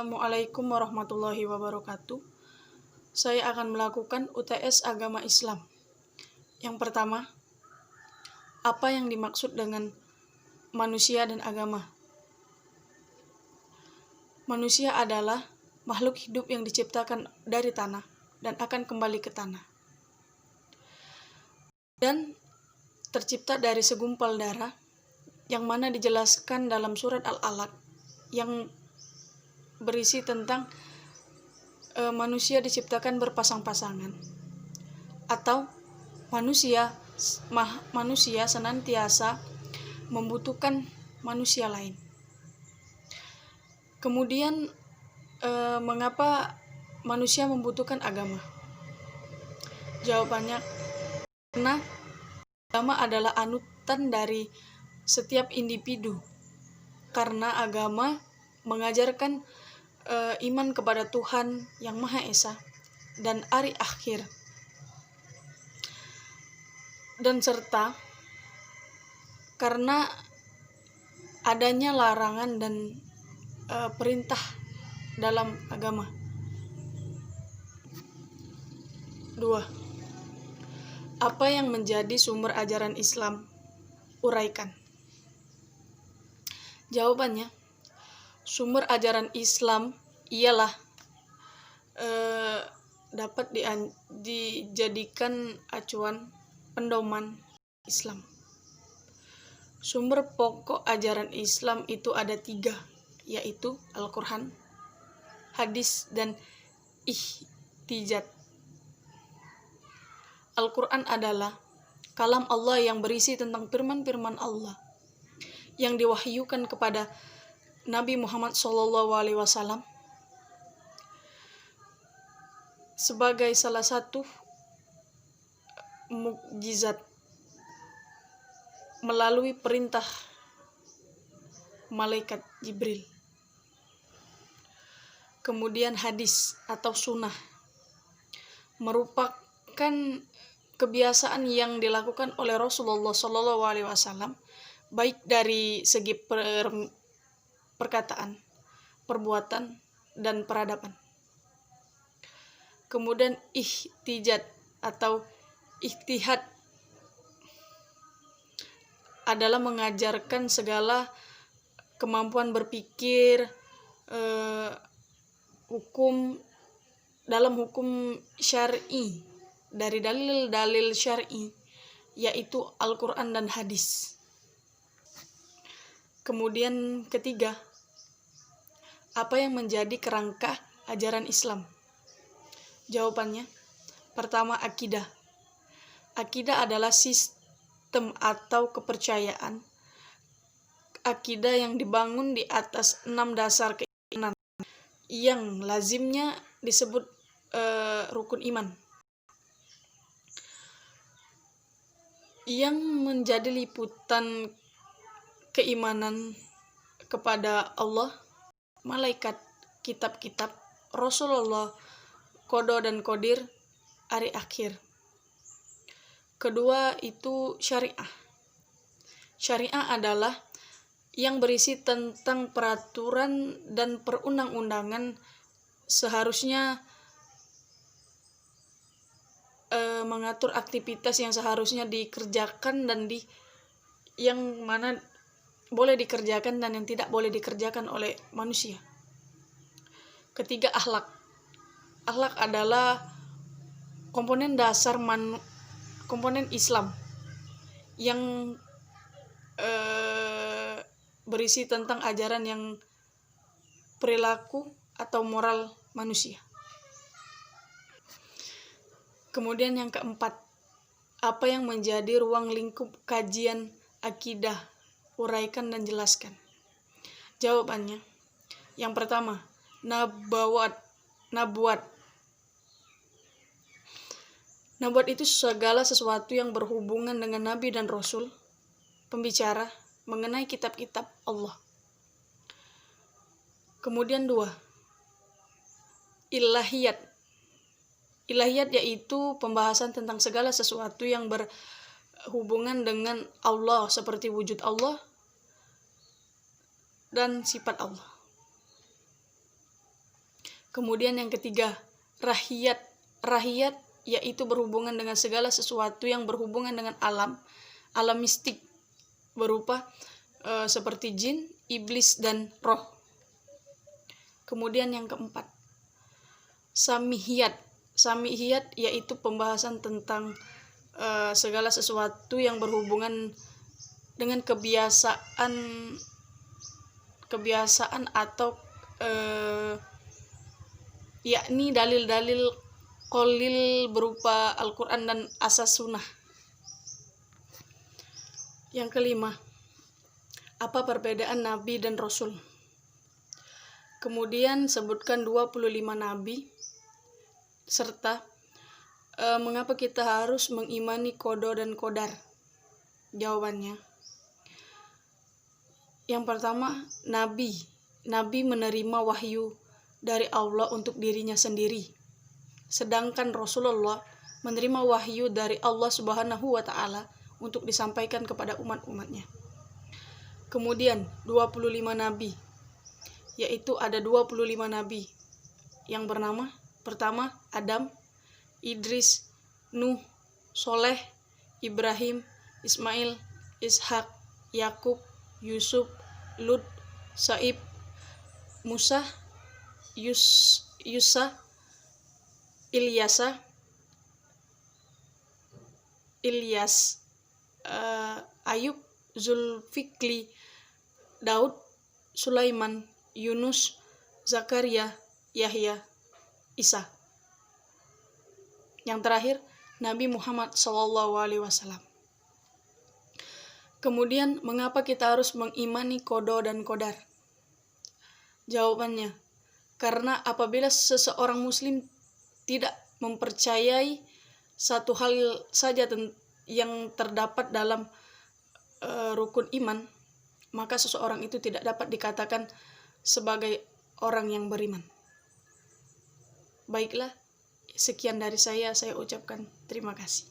Assalamualaikum warahmatullahi wabarakatuh. Saya akan melakukan UTS Agama Islam. Yang pertama, apa yang dimaksud dengan manusia dan agama? Manusia adalah makhluk hidup yang diciptakan dari tanah dan akan kembali ke tanah. Dan tercipta dari segumpal darah, yang mana dijelaskan dalam surat Al-Alaq yang berisi tentang manusia diciptakan berpasang-pasangan, atau manusia senantiasa membutuhkan manusia lain. Kemudian mengapa manusia membutuhkan agama? Jawabannya, karena agama adalah anutan dari setiap individu. Karena agama mengajarkan iman kepada Tuhan yang Maha Esa dan hari akhir, dan serta karena adanya larangan dan perintah dalam agama. 2. Apa yang menjadi sumber ajaran Islam? Uraikan. Jawabannya, sumber ajaran Islam ialah dapat dijadikan acuan pedoman Islam. Sumber pokok ajaran Islam itu ada 3, yaitu Al-Quran, hadis, dan ihtijat. Al-Quran adalah kalam Allah yang berisi tentang firman-firman Allah yang diwahyukan kepada Nabi Muhammad SAW sebagai salah satu mukjizat melalui perintah malaikat Jibril. Kemudian hadis atau sunnah merupakan kebiasaan yang dilakukan oleh Rasulullah SAW, baik dari segi perkataan, perbuatan, dan peradaban. Kemudian ihtijat atau ijtihad adalah mengajarkan segala kemampuan berpikir dalam hukum syar'i dari dalil-dalil syar'i, yaitu Al-Quran dan hadis. Kemudian ketiga, apa yang menjadi kerangka ajaran Islam? Jawabannya, pertama, akidah. Akidah adalah sistem atau kepercayaan. Akidah yang dibangun di atas 6 dasar keimanan yang lazimnya disebut rukun iman, yang menjadi liputan keimanan kepada Allah, malaikat, kitab-kitab, Rasulullah, qada dan qadir, hari akhir. Kedua itu syariah. Syariah adalah yang berisi tentang peraturan dan perundang-undangan seharusnya mengatur aktivitas yang seharusnya dikerjakan dan yang mana boleh dikerjakan dan yang tidak boleh dikerjakan oleh manusia. Ketiga, akhlak. Akhlak adalah komponen dasar komponen Islam yang berisi tentang ajaran yang perilaku atau moral manusia. Kemudian yang keempat, apa yang menjadi ruang lingkup kajian akidah? Uraikan dan jelaskan. Jawabannya, yang pertama, nabuat. Nabuat itu segala sesuatu yang berhubungan dengan Nabi dan Rasul, pembicara mengenai kitab-kitab Allah. Kemudian 2, ilahiyat. Ilahiyat yaitu pembahasan tentang segala sesuatu yang berhubungan dengan Allah, seperti wujud Allah dan sifat Allah. Kemudian yang ketiga, rahiyat. Rahiyat yaitu berhubungan dengan segala sesuatu yang berhubungan dengan alam mistik, berupa seperti jin, iblis, dan roh. Kemudian yang keempat, samihiyat. Samihiyat yaitu pembahasan tentang segala sesuatu yang berhubungan dengan kebiasaan atau yakni dalil-dalil qaulil berupa Al-Quran dan asas sunnah. Yang kelima, apa perbedaan nabi dan rasul? Kemudian sebutkan 25 nabi serta mengapa kita harus mengimani qada dan qadar? Jawabannya, yang pertama, nabi menerima wahyu dari Allah untuk dirinya sendiri. Sedangkan Rasulullah menerima wahyu dari Allah Subhanahu wa Ta'ala untuk disampaikan kepada umat-umatnya. Kemudian 25 nabi, yaitu ada 25 nabi yang bernama pertama Adam, Idris, Nuh, Soleh, Ibrahim, Ismail, Ishak, Yakub, Yusuf, Lut, Saib, Musa, Yusa, Ilyas, Ayub, Zulfikli, Daud, Sulaiman, Yunus, Zakaria, Yahya, Isa. Yang terakhir, Nabi Muhammad SAW. Kemudian, mengapa kita harus mengimani qada dan qadar? Jawabannya, karena apabila seseorang muslim tidak mempercayai satu hal saja yang terdapat dalam rukun iman, maka seseorang itu tidak dapat dikatakan sebagai orang yang beriman. Baiklah, sekian dari saya ucapkan terima kasih.